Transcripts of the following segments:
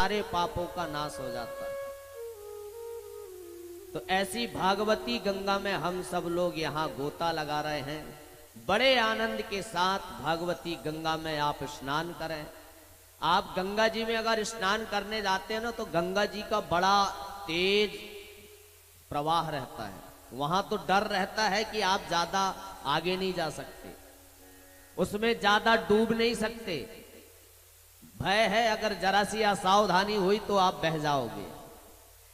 सारे पापों का नाश हो जाता है। तो ऐसी भागवती गंगा में हम सब लोग यहाँ गोता लगा रहे हैं। बड़े आनंद के साथ भागवती गंगा में आप स्नान करें। आप गंगा जी में अगर स्नान करने जाते हैं ना, तो गंगा जी का बड़ा तेज प्रवाह रहता है। वहां तो डर रहता है कि आप ज्यादा आगे नहीं जा सकते, उसमें ज्यादा डूब नहीं सकते। भय है अगर जरा सी असावधानी हुई तो आप बह जाओगे।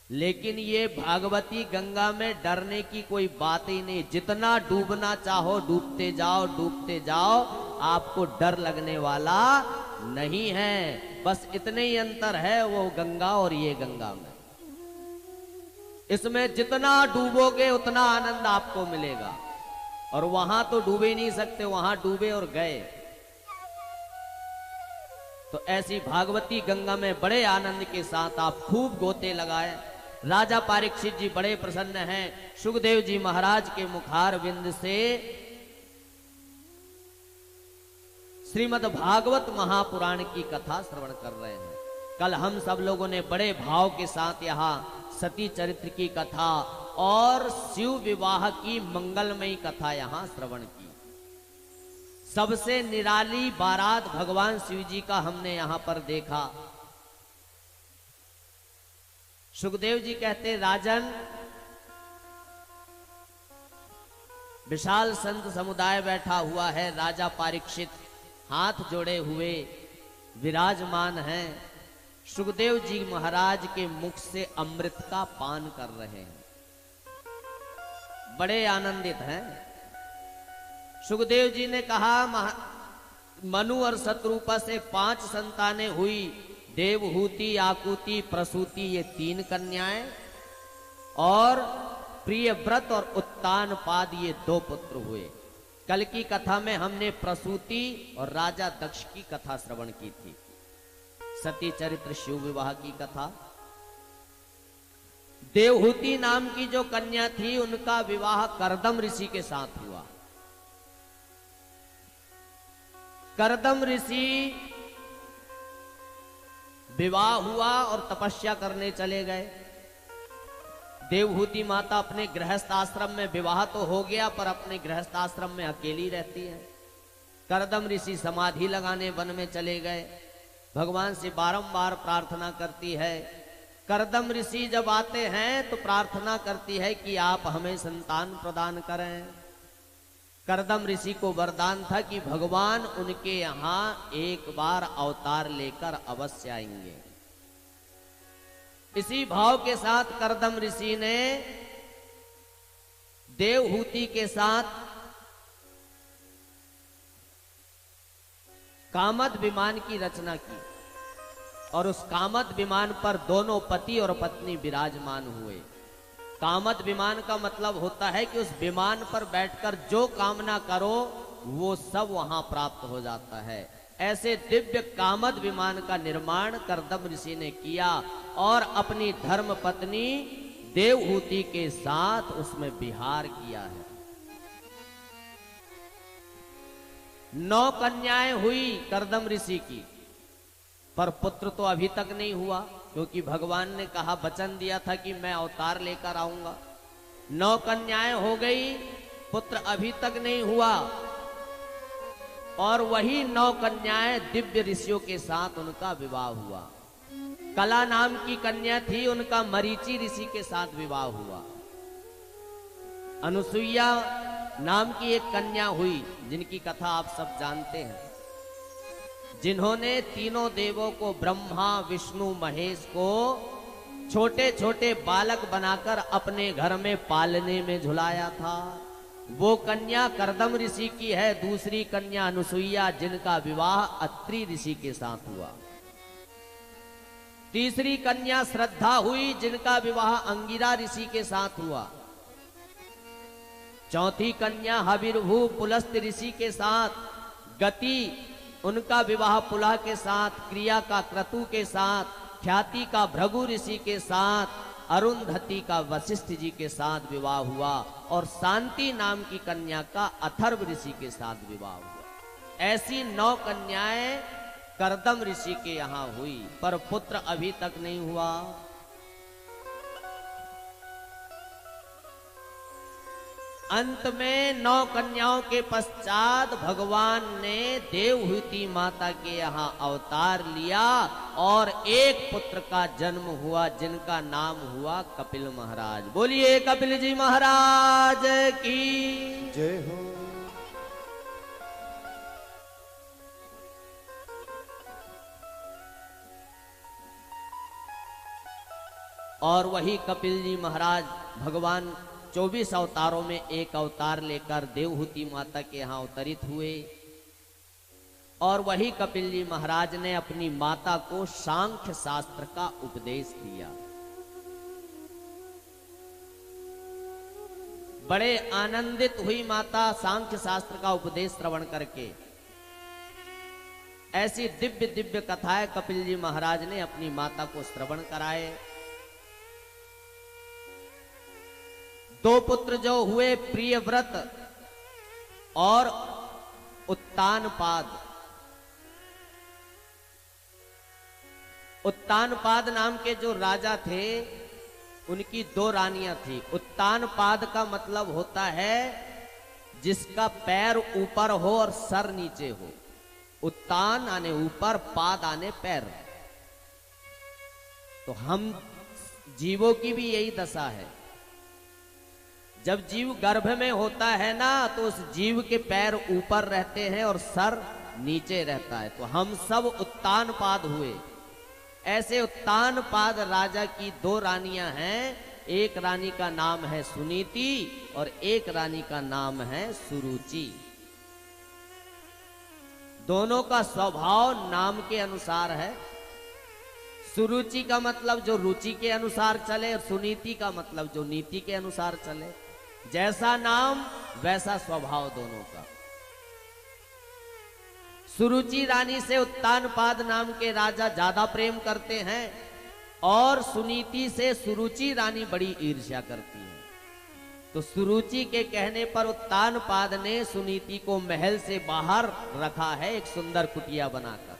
लेकिन ये भागवती गंगा में डरने की कोई बात ही नहीं। जितना डूबना चाहो डूबते जाओ, डूबते जाओ, आपको डर लगने वाला नहीं है। बस इतने ही अंतर है वो गंगा और ये गंगा में। इसमें जितना डूबोगे उतना आनंद आपको मिलेगा, और वहां तो डूबे ही नहीं सकते, वहां डूबे और गए। तो ऐसी भागवती गंगा में बड़े आनंद के साथ आप खूब गोते लगाए। राजा परीक्षित जी बड़े प्रसन्न हैं। सुखदेव जी महाराज के मुखार बिंद से श्रीमद् भागवत महापुराण की कथा श्रवण कर रहे हैं। कल हम सब लोगों ने बड़े भाव के साथ यहाँ सती चरित्र की कथा और शिव विवाह की मंगलमयी कथा यहाँ श्रवण की। सबसे निराली बारात भगवान शिव जी का हमने यहाँ पर देखा। सुखदेव जी कहते, राजन, विशाल संत समुदाय बैठा हुआ है। राजा परीक्षित हाथ जोड़े हुए विराजमान हैं। सुखदेव जी महाराज के मुख से अमृत का पान कर रहे हैं, बड़े आनंदित हैं। सुखदेव जी ने कहा, मनु और शत्रुपा से 5 संतानें हुई, देवहूति, आकुति, प्रसूति, ये 3 कन्याएं, और प्रियव्रत और उत्तानपाद, ये 2 पुत्र हुए। कल की कथा में हमने प्रसूति और राजा दक्ष की कथा श्रवण की थी, सती चरित्र शिव विवाह की कथा। देवहूति नाम की जो कन्या थी, उनका विवाह करदम ऋषि के साथ हुआ। करदम ऋषि विवाह हुआ और तपस्या करने चले गए। देवहूति माता अपने गृहस्थ आश्रम में, विवाह तो हो गया पर अपने गृहस्थ आश्रम में अकेली रहती है। करदम ऋषि समाधि लगाने वन में चले गए। भगवान से बारंबार प्रार्थना करती है। करदम ऋषि जब आते हैं तो प्रार्थना करती है कि आप हमें संतान प्रदान करें। करदम ऋषि को वरदान था कि भगवान उनके यहां एक बार अवतार लेकर अवश्य आएंगे। इसी भाव के साथ करदम ऋषि ने देवहूति के साथ कामद विमान की रचना की, और उस कामद विमान पर दोनों पति और पत्नी विराजमान हुए। कामद विमान का मतलब होता है कि उस विमान पर बैठकर जो कामना करो वो सब वहां प्राप्त हो जाता है। ऐसे दिव्य कामद विमान का निर्माण करदम ऋषि ने किया और अपनी धर्म पत्नी देवहूति के साथ उसमें विहार किया है। 9 कन्याएं हुई करदम ऋषि की, पर पुत्र तो अभी तक नहीं हुआ, क्योंकि भगवान ने कहा, वचन दिया था कि मैं अवतार लेकर आऊंगा। 9 कन्याएं हो गई, पुत्र अभी तक नहीं हुआ। और वही 9 कन्याएं दिव्य ऋषियों के साथ उनका विवाह हुआ। कला नाम की कन्या थी, उनका मरीचि ऋषि के साथ विवाह हुआ। अनुसुईया नाम की एक कन्या हुई, जिनकी कथा आप सब जानते हैं, जिन्होंने तीनों देवों को, ब्रह्मा, विष्णु, महेश को छोटे छोटे बालक बनाकर अपने घर में पालने में झुलाया था। वो कन्या करदम ऋषि की है। दूसरी कन्या अनुसुईया, जिनका विवाह अत्रि ऋषि के साथ हुआ। तीसरी कन्या श्रद्धा हुई, जिनका विवाह अंगिरा ऋषि के साथ हुआ। चौथी कन्या हविर्भू पुलस्त ऋषि के साथ। गति, उनका विवाह पुलह के साथ। क्रिया का क्रतु के साथ। ख्याति का भृगु ऋषि के साथ। अरुंधति का वशिष्ठ जी के साथ विवाह हुआ। और शांति नाम की कन्या का अथर्व ऋषि के साथ विवाह हुआ। ऐसी 9 कन्याएं करदम ऋषि के यहां हुई, पर पुत्र अभी तक नहीं हुआ। अंत में 9 कन्याओं के पश्चात भगवान ने देवहूति माता के यहाँ अवतार लिया और एक पुत्र का जन्म हुआ जिनका नाम हुआ कपिल महाराज। बोलिए कपिल जी महाराज की जय हो। और वही कपिल जी महाराज भगवान 24 अवतारों में एक अवतार लेकर देवहूति माता के यहाँ अवतरित हुए। और वही कपिल जी महाराज ने अपनी माता को सांख्य शास्त्र का उपदेश दिया। बड़े आनंदित हुई माता सांख्य शास्त्र का उपदेश श्रवण करके। ऐसी दिव्य दिव्य कथाएं कपिल जी महाराज ने अपनी माता को श्रवण कराए। 2 पुत्र जो हुए, प्रियव्रत और उत्तानपाद। उत्तानपाद नाम के जो राजा थे उनकी 2 रानियां थी। उत्तानपाद का मतलब होता है जिसका पैर ऊपर हो और सर नीचे हो। उत्तान आने ऊपर, पाद आने पैर। तो हम जीवों की भी यही दशा है। जब जीव गर्भ में होता है ना तो उस जीव के पैर ऊपर रहते हैं और सर नीचे रहता है। तो हम सब उत्तानपाद हुए। ऐसे उत्तानपाद राजा की 2 रानियां हैं। एक रानी का नाम है सुनीति और एक रानी का नाम है सुरुचि। दोनों का स्वभाव नाम के अनुसार है। सुरुचि का मतलब जो रुचि के अनुसार चले और सुनीति का मतलब जो नीति के अनुसार चले। जैसा नाम वैसा स्वभाव दोनों का। सुरुचि रानी से उत्तानपाद नाम के राजा ज्यादा प्रेम करते हैं और सुनीति से सुरुचि रानी बड़ी ईर्ष्या करती है। तो सुरुचि के कहने पर उत्तानपाद ने सुनीति को महल से बाहर रखा है, एक सुंदर कुटिया बनाकर।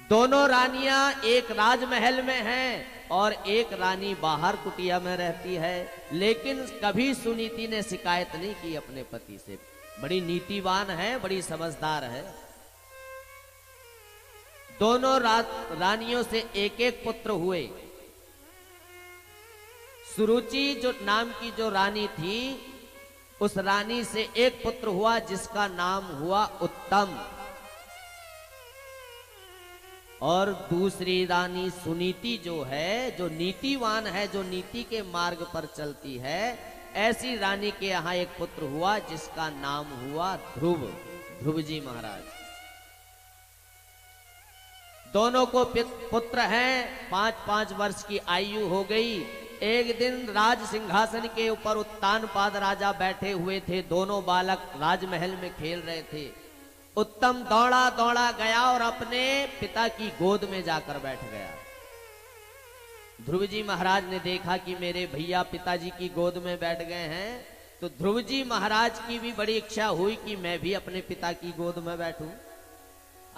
दोनों रानियां एक राजमहल में हैं और एक रानी बाहर कुटिया में रहती है। लेकिन कभी सुनीति ने शिकायत नहीं की अपने पति से। बड़ी नीतिवान है, बड़ी समझदार है। दोनों रानियों से एक एक पुत्र हुए। सुरुचि जो नाम की जो रानी थी, उस रानी से एक पुत्र हुआ जिसका नाम हुआ उत्तम। और दूसरी रानी सुनीति जो है, जो नीतिवान है, जो नीति के मार्ग पर चलती है, ऐसी रानी के यहां एक पुत्र हुआ जिसका नाम हुआ ध्रुव। ध्रुव जी महाराज। दोनों को पुत्र हैं। 5-5 वर्ष की आयु हो गई। एक दिन राज सिंहासन के ऊपर उत्तानपाद राजा बैठे हुए थे। दोनों बालक राजमहल में खेल रहे थे। उत्तम दौड़ा दौड़ा गया और अपने पिता की गोद में जाकर बैठ गया। ध्रुव जी महाराज ने देखा कि मेरे भैया पिताजी की गोद में बैठ गए हैं। तो ध्रुव जी महाराज की भी बड़ी इच्छा हुई कि मैं भी अपने पिता की गोद में बैठूं।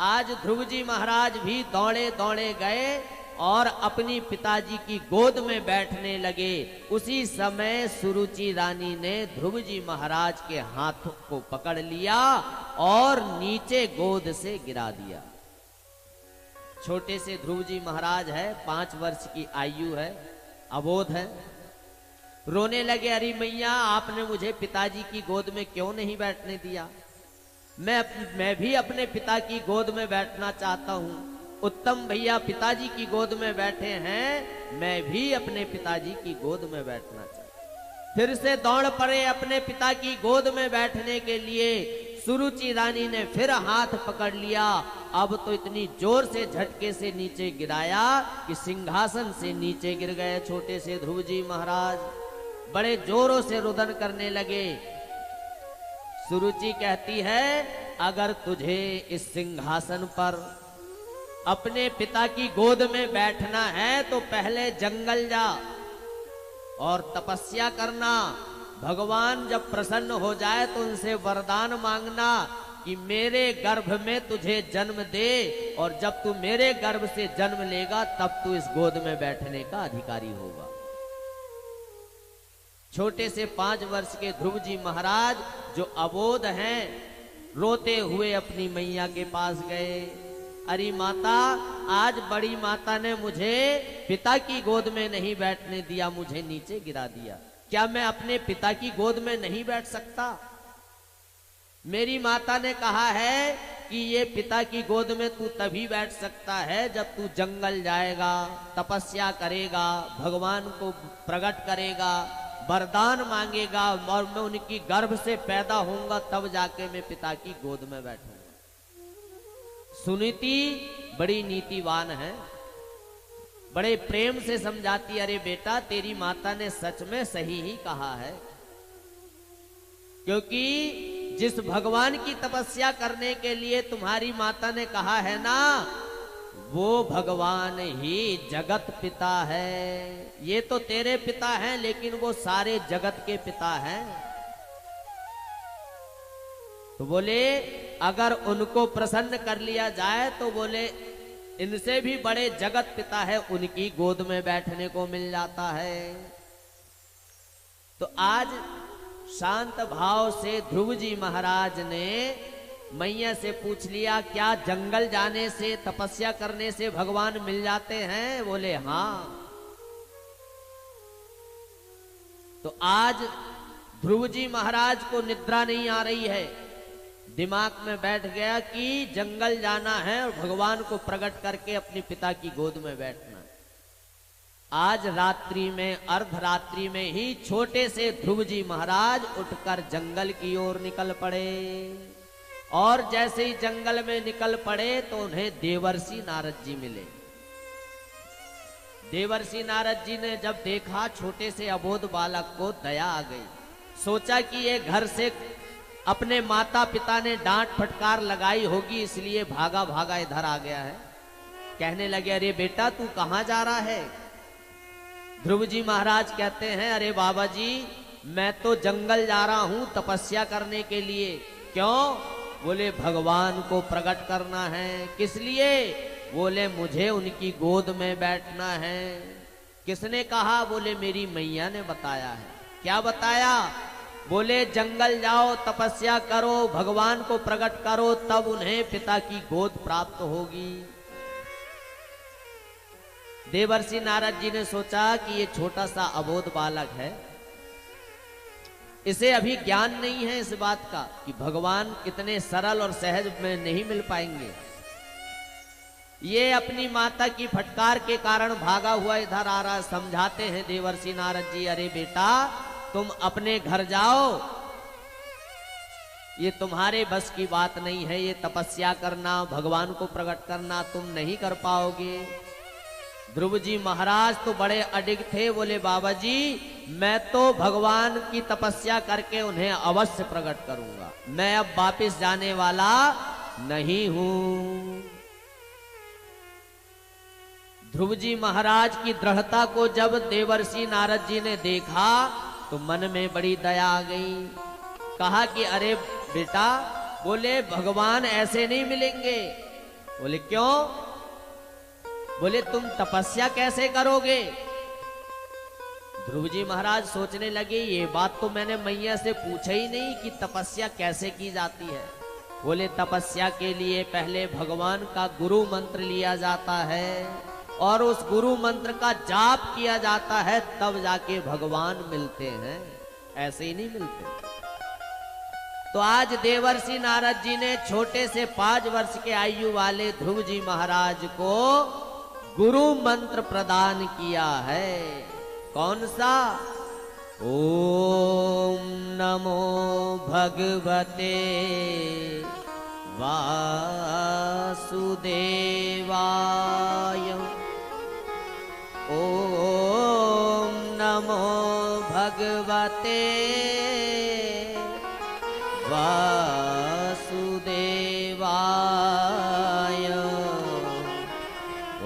आज ध्रुव जी महाराज भी दौड़े दौड़े गए और अपनी पिताजी की गोद में बैठने लगे। उसी समय सुरुचि रानी ने ध्रुव जी महाराज के हाथों को पकड़ लिया और नीचे गोद से गिरा दिया। छोटे से ध्रुव जी महाराज है, 5 वर्ष की आयु है, अबोध है। रोने लगे, अरे मैया आपने मुझे पिताजी की गोद में क्यों नहीं बैठने दिया? मैं भी अपने पिता की गोद में बैठना चाहता हूं। उत्तम भैया पिताजी की गोद में बैठे हैं, मैं भी अपने पिताजी की गोद में बैठना चाहता। फिर से दौड़ पड़े अपने पिता की गोद में बैठने के लिए। सुरुचि रानी ने फिर हाथ पकड़ लिया। अब तो इतनी जोर से झटके से नीचे गिराया कि सिंहासन से नीचे गिर गए छोटे से ध्रुव जी महाराज। बड़े जोरों से रुदन करने लगे। सुरुचि कहती है, अगर तुझे इस सिंहासन पर अपने पिता की गोद में बैठना है तो पहले जंगल जा और तपस्या करना। भगवान जब प्रसन्न हो जाए तो उनसे वरदान मांगना कि मेरे गर्भ में तुझे जन्म दे, और जब तू मेरे गर्भ से जन्म लेगा तब तू इस गोद में बैठने का अधिकारी होगा। छोटे से 5 वर्ष के ध्रुव जी महाराज जो अबोध हैं, रोते हुए अपनी मैया के पास गए। अरे माता, आज बड़ी माता ने मुझे पिता की गोद में नहीं बैठने दिया, मुझे नीचे गिरा दिया। क्या मैं अपने पिता की गोद में नहीं बैठ सकता? मेरी माता ने कहा है कि ये पिता की गोद में तू तभी बैठ सकता है जब तू जंगल जाएगा, तपस्या करेगा, भगवान को प्रकट करेगा, वरदान मांगेगा, और मैं उनकी गर्भ से पैदा होऊंगा, तब जाके मैं पिता की गोद में बैठूंगा। सुनीति बड़ी नीतिवान है, बड़े प्रेम से समझाती, अरे बेटा तेरी माता ने सच में सही ही कहा है, क्योंकि जिस भगवान की तपस्या करने के लिए तुम्हारी माता ने कहा है ना, वो भगवान ही जगत पिता है। ये तो तेरे पिता हैं, लेकिन वो सारे जगत के पिता हैं। तो बोले अगर उनको प्रसन्न कर लिया जाए तो बोले इनसे भी बड़े जगत पिता है, उनकी गोद में बैठने को मिल जाता है। तो आज शांत भाव से ध्रुव जी महाराज ने मैया से पूछ लिया, क्या जंगल जाने से, तपस्या करने से भगवान मिल जाते हैं? बोले हाँ। तो आज ध्रुव जी महाराज को निद्रा नहीं आ रही है, दिमाग में बैठ गया कि जंगल जाना है और भगवान को प्रकट करके अपने पिता की गोद में बैठना। आज रात्रि में, अर्धरात्रि में ही छोटे से ध्रुव जी महाराज उठकर जंगल की ओर निकल पड़े, और जैसे ही जंगल में निकल पड़े तो उन्हें देवर्षि नारद जी मिले। देवर्षि नारद जी ने जब देखा छोटे से अबोध बालक को, दया आ गई। सोचा कि ये घर से अपने माता पिता ने डांट फटकार लगाई होगी, इसलिए भागा भागा इधर आ गया है। कहने लगे, अरे बेटा तू कहां जा रहा है? ध्रुव जी महाराज कहते हैं, अरे बाबा जी मैं तो जंगल जा रहा हूं तपस्या करने के लिए। क्यों? बोले भगवान को प्रकट करना है। किस लिए? बोले मुझे उनकी गोद में बैठना है। किसने कहा? बोले मेरी मैया ने बताया है। क्या बताया? बोले जंगल जाओ, तपस्या करो, भगवान को प्रकट करो, तब उन्हें पिता की गोद प्राप्त होगी। देवर्षि नारद जी ने सोचा कि ये छोटा सा अबोध बालक है, इसे अभी ज्ञान नहीं है इस बात का कि भगवान कितने सरल और सहज में नहीं मिल पाएंगे। ये अपनी माता की फटकार के कारण भागा हुआ इधर आ रहा। समझाते हैं देवर्षि नारद जी, अरे बेटा तुम अपने घर जाओ, ये तुम्हारे बस की बात नहीं है, ये तपस्या करना, भगवान को प्रकट करना तुम नहीं कर पाओगे। ध्रुव जी महाराज तो बड़े अडिग थे, बोले बाबा जी मैं तो भगवान की तपस्या करके उन्हें अवश्य प्रकट करूंगा, मैं अब वापस जाने वाला नहीं हूं। ध्रुव जी महाराज की दृढ़ता को जब देवर्षि नारद जी ने देखा तो मन में बड़ी दया आ गई। कहा कि अरे बेटा, बोले भगवान ऐसे नहीं मिलेंगे। बोले क्यों? बोले तुम तपस्या कैसे करोगे? ध्रुव जी महाराज सोचने लगे, ये बात तो मैंने मैया से पूछा ही नहीं कि तपस्या कैसे की जाती है। बोले तपस्या के लिए पहले भगवान का गुरु मंत्र लिया जाता है और उस गुरु मंत्र का जाप किया जाता है, तब जाके भगवान मिलते हैं, ऐसे ही नहीं मिलते। तो आज देवर्षि नारद जी ने छोटे से 5 वर्ष के आयु वाले ध्रुव जी महाराज को गुरु मंत्र प्रदान किया है। कौन सा? ओम नमो भगवते वासुदेवाय, ओम नमो भगवते वासुदेवाय,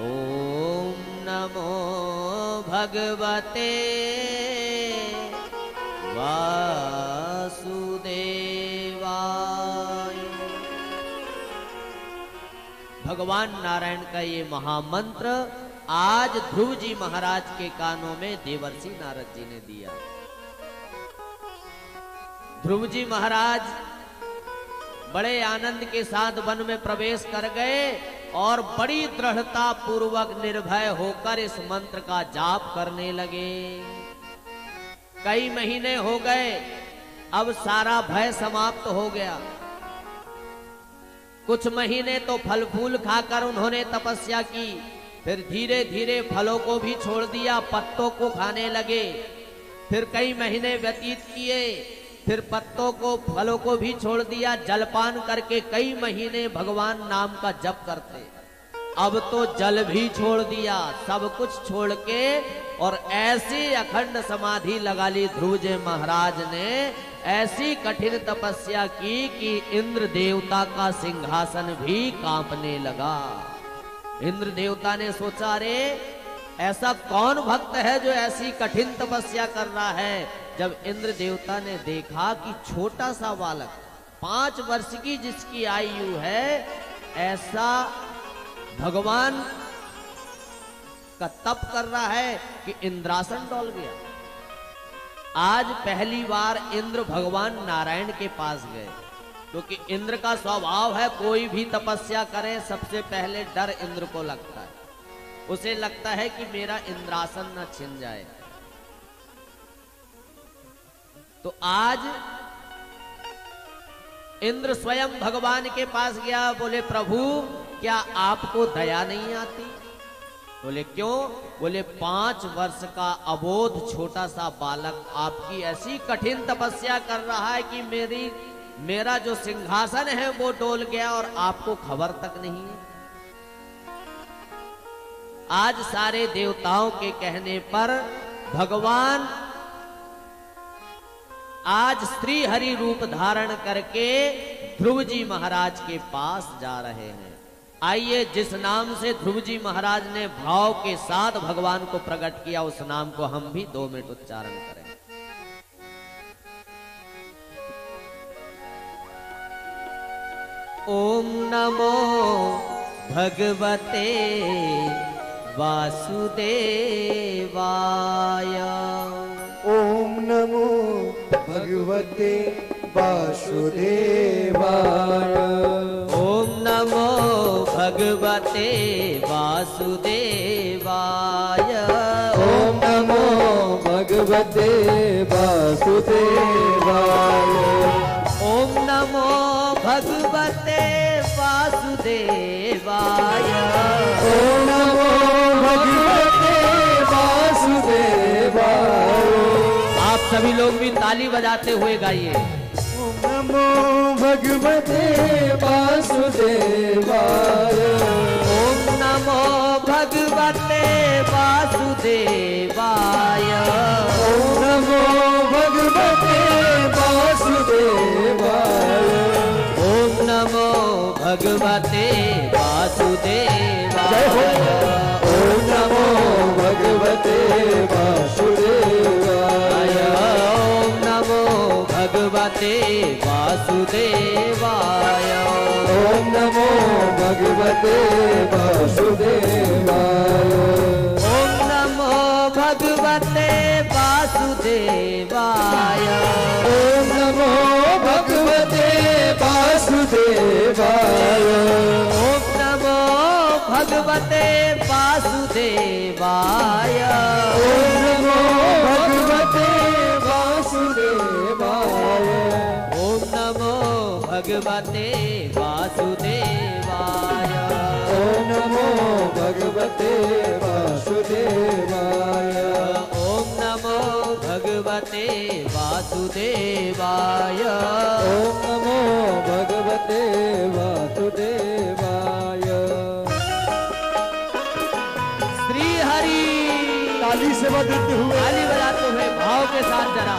ओम नमो भगवते वासुदेवाय। भगवान नारायण का ये महामंत्र आज ध्रुव जी महाराज के कानों में देवर्षि नारद जी ने दिया। ध्रुव जी महाराज बड़े आनंद के साथ वन में प्रवेश कर गए और बड़ी दृढ़ता पूर्वक निर्भय होकर इस मंत्र का जाप करने लगे। कई महीने हो गए, अब सारा भय समाप्त हो गया। कुछ महीने तो फल फूल खाकर उन्होंने तपस्या की, फिर धीरे धीरे फलों को भी छोड़ दिया, पत्तों को खाने लगे। फिर कई महीने व्यतीत किए, फिर पत्तों को फलों को भी छोड़ दिया, जलपान करके कई महीने भगवान नाम का जप करते। अब तो जल भी छोड़ दिया, सब कुछ छोड़ के और ऐसी अखंड समाधि लगा ली ध्रुव जी महाराज ने। ऐसी कठिन तपस्या की कि इंद्र देवता का सिंहासन भी कांपने लगा। इंद्र देवता ने सोचा, रे ऐसा कौन भक्त है जो ऐसी कठिन तपस्या कर रहा है। जब इंद्र देवता ने देखा कि छोटा सा बालक 5 वर्ष की जिसकी आयु है, ऐसा भगवान का तप कर रहा है कि इंद्रासन डोल गया। आज पहली बार इंद्र भगवान नारायण के पास गए, क्योंकि इंद्र का स्वभाव है कोई भी तपस्या करे सबसे पहले डर इंद्र को लगता है। उसे लगता है कि मेरा इंद्रासन न छिन जाए। तो आज इंद्र स्वयं भगवान के पास गया, बोले प्रभु क्या आपको दया नहीं आती। बोले क्यों। बोले 5 वर्ष का अबोध छोटा सा बालक आपकी ऐसी कठिन तपस्या कर रहा है कि मेरा जो सिंहासन है वो डोल गया और आपको खबर तक नहीं है। आज सारे देवताओं के कहने पर भगवान आज श्री हरि रूप धारण करके ध्रुव जी महाराज के पास जा रहे हैं। आइए, जिस नाम से ध्रुव जी महाराज ने भाव के साथ भगवान को प्रकट किया, उस नाम को हम भी 2 मिनट उच्चारण करें। ओम नमो भगवते वासुदेवाय। ओम नमो भगवते वासुदेवाय। ओम नमो भगवते वासुदेवाय। ओम नमो भगवते वासुदेवाय। ओम नमो भगवते वासुदेवाय। ओम नमो भगवते वासुदेवाय। आप सभी लोग भी ताली बजाते हुए गाइए। ओम नमो भगवते वासुदेवाय। ओम नमो भगवते वासुदेवाय। ओम नमो भगवते वासुदेवाय। ओम नमो भगवते वासुदेवाय। ओम नमो भगवते वासुदेवाय। ओम नमो भगवते वासुदेवाय। ओम नमो भगवते वासुदेवाय। ओम नमो भगवते वासुदेवाय। ओम नमो भगवते वासुदेवाय। ओम नमो भगवते वासुदेवाय। ओम नमो भगवते वासुदेवाय। ओम नमो भगवते वासुदेवाय। ओम नमो भगवते वासुदेवाय। ओम नमो भगवते वासुदेवाय। ओम नमो भगवते वासुदेवाय। श्री हरि। ताली से बजते हुए, ताली बजाते हुए भाव के साथ जरा।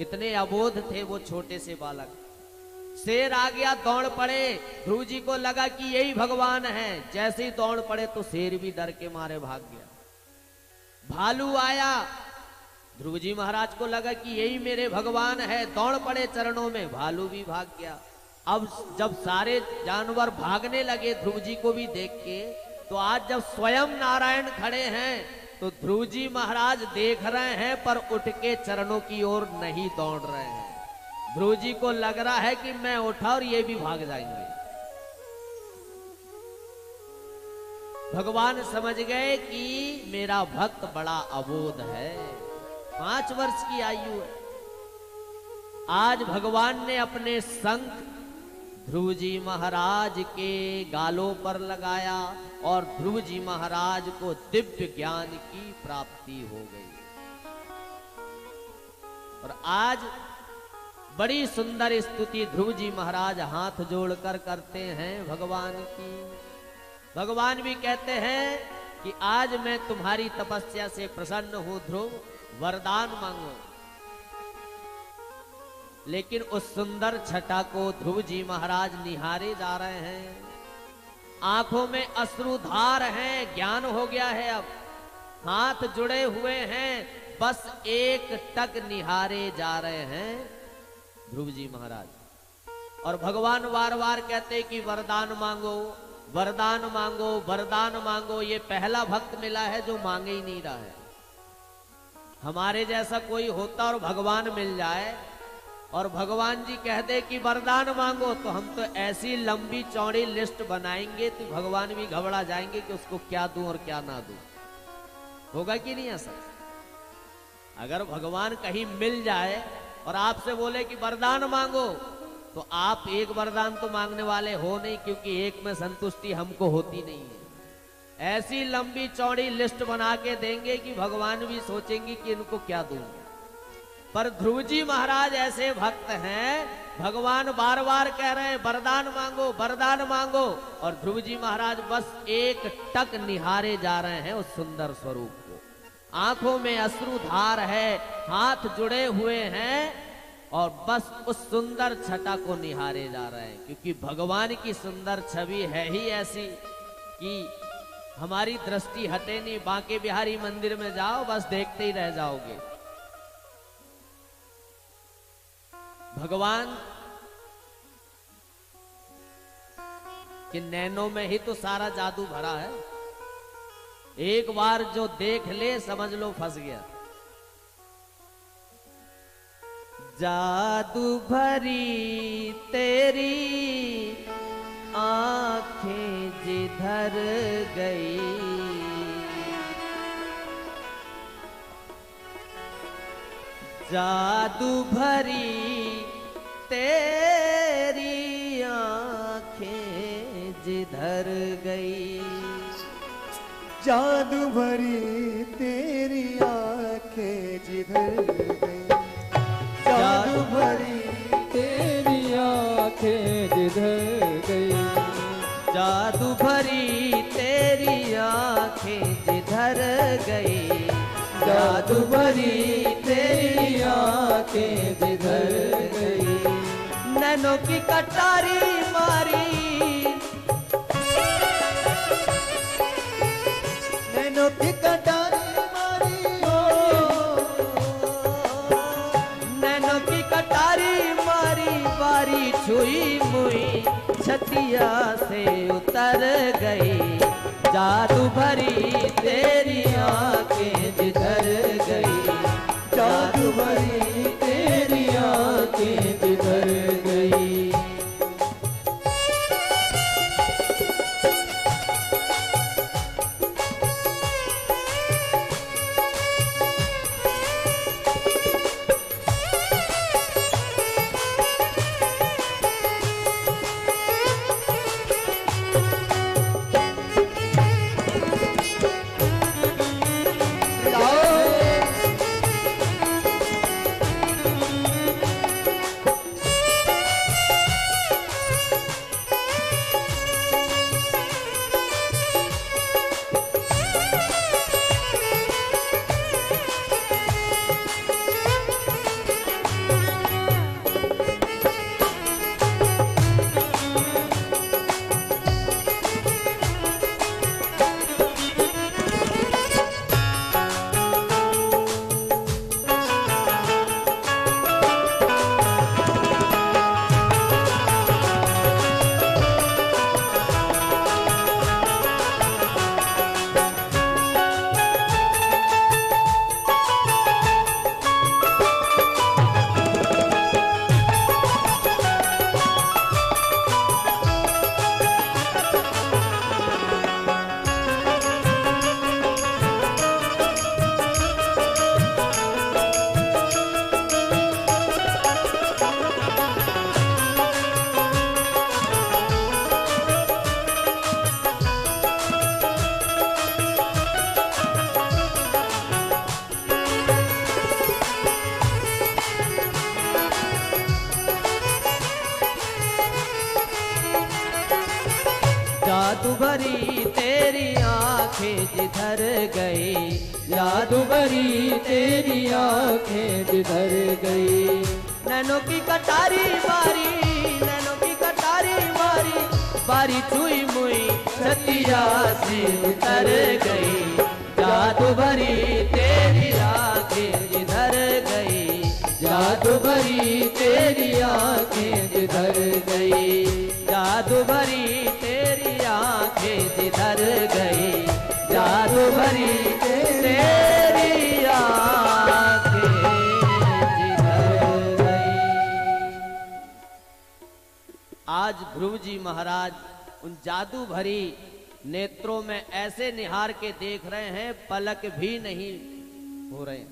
इतने अबोध थे वो छोटे से बालक। शेर आ गया, दौड़ पड़े। ध्रुव जी को लगा कि यही भगवान है। जैसे ही दौड़ पड़े तो शेर भी डर के मारे भाग गया। भालू आया, ध्रुव जी महाराज को लगा कि यही मेरे भगवान है। दौड़ पड़े चरणों में, भालू भी भाग गया। अब जब सारे जानवर भागने लगे ध्रुव जी को भी देख के, तो आज जब स्वयं नारायण खड़े हैं तो ध्रुव जी महाराज देख रहे हैं पर उठ के चरणों की ओर नहीं दौड़ रहे हैं। ध्रुव जी को लग रहा है कि मैं उठा और ये भी भाग जाएंगे। भगवान समझ गए कि मेरा भक्त बड़ा अबोध है, 5 वर्ष की आयु है। आज भगवान ने अपने शंख ध्रुव जी महाराज के गालों पर लगाया और ध्रुव जी महाराज को दिव्य ज्ञान की प्राप्ति हो गई। और आज बड़ी सुंदर स्तुति ध्रुव जी महाराज हाथ जोड़कर करते हैं भगवान की। भगवान भी कहते हैं कि आज मैं तुम्हारी तपस्या से प्रसन्न हूं ध्रुव, वरदान मांगो। लेकिन उस सुंदर छटा को ध्रुव जी महाराज निहारे जा रहे हैं। आंखों में अश्रुधार हैं, ज्ञान हो गया है। अब हाथ जुड़े हुए हैं, बस एक टक निहारे जा रहे हैं ध्रुव जी महाराज। और भगवान बार बार कहते कि वरदान मांगो, वरदान मांगो, वरदान मांगो। ये पहला भक्त मिला है जो मांगे ही नहीं रहा है। हमारे जैसा कोई होता और भगवान मिल जाए और भगवान जी कह दे कि वरदान मांगो, तो हम तो ऐसी लंबी चौड़ी लिस्ट बनाएंगे तो भगवान भी घबरा जाएंगे कि उसको क्या दूं और क्या ना दूं। होगा कि नहीं ऐसा? अगर भगवान कहीं मिल जाए और आपसे बोले कि वरदान मांगो, तो आप एक वरदान तो मांगने वाले हो नहीं, क्योंकि एक में संतुष्टि हमको होती नहीं है। ऐसी लंबी चौड़ी लिस्ट बना के देंगे कि भगवान भी सोचेंगे कि इनको क्या दूं। पर ध्रुव जी महाराज ऐसे भक्त हैं, भगवान बार बार कह रहे हैं वरदान मांगो, वरदान मांगो, और ध्रुव जी महाराज बस एक टक निहारे जा रहे हैं उस सुंदर स्वरूप को। आंखों में अश्रुधार है, हाथ जुड़े हुए हैं और बस उस सुंदर छटा को निहारे जा रहे हैं। क्योंकि भगवान की सुंदर छवि है ही ऐसी कि हमारी दृष्टि हटे नहीं। बांके बिहारी मंदिर में जाओ, बस देखते ही रह जाओगे। भगवान के नैनों में ही तो सारा जादू भरा है। एक बार जो देख ले समझ लो फंस गया। जादू भरी तेरी आंखें जिधर गई, जादू भरी तेरी आंखें जिधर गई, जादू भरी तेरी आंखें जिधर गई, जादू भरी तेरी आंखें जिधर गई, जादू भरी तेरी आंखें जिधर गई, जादू भरी तेरी आंखें जिधर गई, नैनों की कटारी मारी, नैनों की कटारी मारी, नैनों की कटारी मारी, बारी छुई मुई छतिया से उतर गई, जादू भरी तेरी आंखें जिधर गई, जादू भरी तेरी आंखें जिधर गई। जादू भरी तेरी आंखें जिधर गई, जादू भरी तेरी आंखें जिधर गई। नैनों की कटारी मारी, नैनों की कटारी मारी, बारी छुई मुई सतिया से उतर गई। जादू भरी तेरी आंखें जिधर गई, जादू भरी तेरी आंखें जिधर गई। जादू भरी तेरी आंखें जिधर गई, जादू भरी तेरी आंखें जिधर गई। आज ध्रुव जी महाराज उन जादू भरी नेत्रों में ऐसे निहार के देख रहे हैं, पलक भी नहीं हो रहे।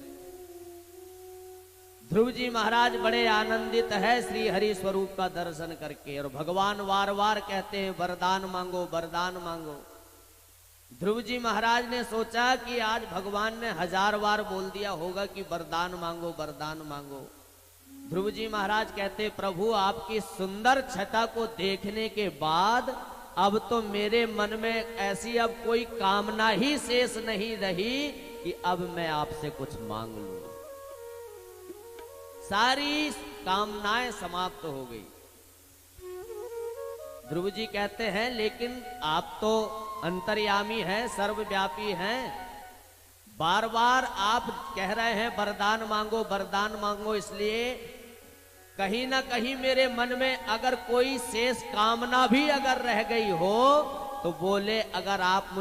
ध्रुव जी महाराज बड़े आनंदित है श्री हरि स्वरूप का दर्शन करके, और भगवान वार वार कहते हैं वरदान मांगो, वरदान मांगो। ध्रुव जी महाराज ने सोचा कि आज भगवान ने 1000 बार बोल दिया होगा कि वरदान मांगो, वरदान मांगो। ध्रुव जी महाराज कहते प्रभु आपकी सुंदर छटा को देखने के बाद अब तो मेरे मन में ऐसी अब कोई कामना ही शेष नहीं रही कि अब मैं आपसे कुछ मांग लूं। सारी कामनाएं समाप्त हो गई। ध्रुव जी कहते हैं लेकिन आप तो अंतर्यामी हैं, सर्वव्यापी हैं, बार बार आप कह रहे हैं वरदान मांगो, वरदान मांगो, इसलिए कहीं ना कहीं मेरे मन में अगर कोई शेष कामना भी अगर रह गई हो तो बोले अगर आप मुझे